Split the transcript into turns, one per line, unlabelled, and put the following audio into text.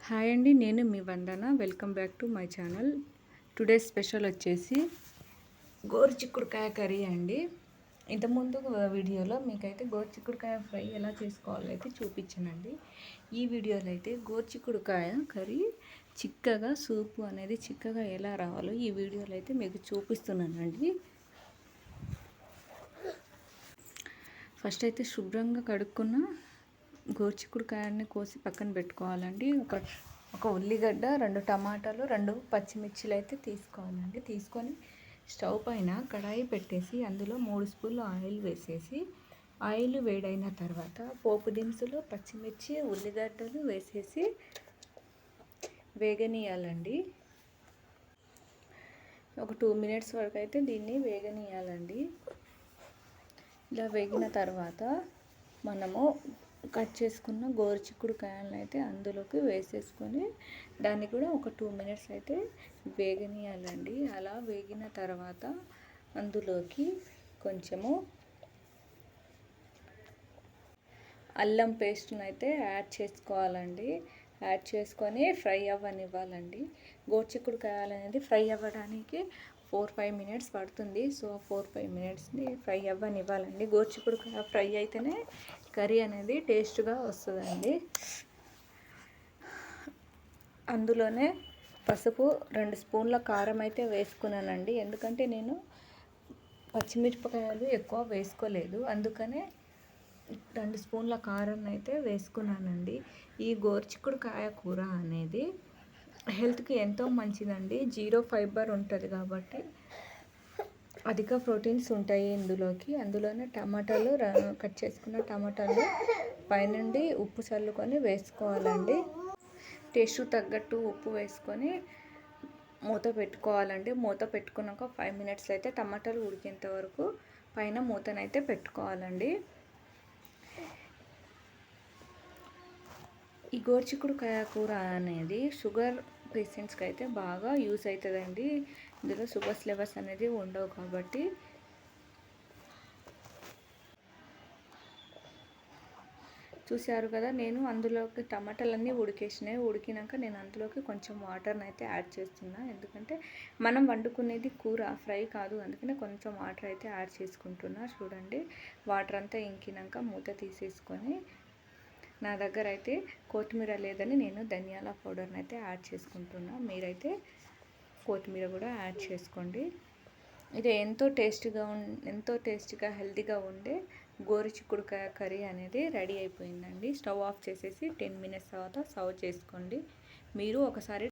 Hi అండి, నేను మీ Vandana. Welcome back to my channel. Today special వచ్చేసి గోరుచిక్కుడుకాయ కర్రీ అండి. ఇంతకుముందు వీడియోలో మీకైతే గోరుచిక్కుడుకాయ ఫ్రై ఎలా చేసుకోవాలో అయితే చూపించానండి. ఈ వీడియోలో అయితే గోరుచిక్కుడుకాయ కర్రీ చిక్కగా సూపు అనేది చిక్కగా ఎలా రావాలో ఈ వీడియోలో అయితే మీకు చూపిస్తున్నానండి. ఫస్ట్ అయితే శుభ్రంగా కడుక్కున్న గోరుచిక్కుడుకాయన్ని కోసి పక్కన పెట్టుకోవాలండి. ఒక ఉల్లిగడ్డ, 2 టమాటాలు, 2 పచ్చిమిర్చిలు అయితే తీసుకోవాలండి. తీసుకొని స్టవ్ పైన కడాయి పెట్టేసి అందులో 3 స్పూన్లు ఆయిల్ వేసేసి, ఆయిల్ వేడైన తర్వాత పోపు దినుసులు, పచ్చిమిర్చి, ఉల్లిగడ్డలు వేసేసి వేగనీయాలండి. ఒక 2 మినిట్స్ వరకు అయితే దీన్ని వేగనీయాలండి. ఇలా వేగిన తర్వాత మనము కట్ చేసుకున్న గోరుచిక్కుడుకాయలను అయితే అందులోకి వేసేసుకొని దాన్ని కూడా ఒక 2 మినిట్స్ అయితే వేగనీయాలండి. అలా వేగిన తర్వాత అందులోకి కొంచెము అల్లం పేస్ట్ని అయితే యాడ్ చేసుకోవాలండి. యాడ్ చేసుకొని ఫ్రై అవ్వనివ్వాలండి. గోరుచిక్కుడుకాయలు అనేది ఫ్రై అవ్వడానికి 4-5 మినిట్స్ పడుతుంది. సో 4-5 మినిట్స్ని ఫ్రై అవ్వనివ్వాలండి. గోరుచిక్కుడుకాయ ఫ్రై అయితేనే కర్రీ అనేది టేస్ట్గా వస్తుందండి. అందులోనే పసుపు, 2 స్పూన్ల కారం అయితే వేసుకున్నానండి. ఎందుకంటే నేను పచ్చిమిరపకాయలు ఎక్కువ వేసుకోలేదు, అందుకనే 2 స్పూన్ల కారం అయితే వేసుకున్నానండి. ఈ గోరుచిక్కుడుకాయ కూర అనేది హెల్త్కి ఎంతో మంచిదండి. 0 ఫైబర్ ఉంటుంది కాబట్టి అధిక ప్రోటీన్స్ ఉంటాయి ఇందులోకి. అందులోనే టమాటాలు, కట్ చేసుకున్న టమాటాలు పైనుండి ఉప్పు చల్లుకొని వేసుకోవాలండి. టేస్ట్ తగ్గట్టు ఉప్పు వేసుకొని మూత పెట్టుకోవాలండి. మూత పెట్టుకున్నాక 5 మినిట్స్ అయితే టమాటాలు ఉడికేంత వరకు పైన మూతనైతే పెట్టుకోవాలండి. ఈ గోరుచిక్కుడుకాయ కూర అనేది షుగర్ పేషెంట్స్కి అయితే బాగా యూస్ అవుతుందండి. ఇందులో షుగర్స్ లెవెల్స్ అనేది ఉండవు కాబట్టి. చూశారు కదా, నేను అందులోకి టమాటాలన్నీ ఉడికేసినాయి. ఉడికినాక నేను అందులోకి కొంచెం వాటర్ని అయితే యాడ్ చేస్తున్నా. ఎందుకంటే మనం వండుకునేది కూర ఫ్రై కాదు, అందుకనే కొంచెం వాటర్ అయితే యాడ్ చేసుకుంటున్నా. చూడండి, వాటర్ అంతా ఇంకినాక మూత తీసేసుకొని, నా దగ్గర అయితే కొత్తిమీర లేదని నేను ధనియాల పౌడర్ని అయితే యాడ్ చేసుకుంటున్నా. మీరైతే కొత్తిమీర కూడా యాడ్ చేసుకోండి. ఇది ఎంతో టేస్టీగా హెల్తీగా ఉండే గోరుచిక్కుడుకాయ కర్రీ అనేది రెడీ అయిపోయిందండి. స్టవ్ ఆఫ్ చేసేసి 10 మినిట్స్ తర్వాత సర్వ్ చేసుకోండి. మీరు ఒకసారి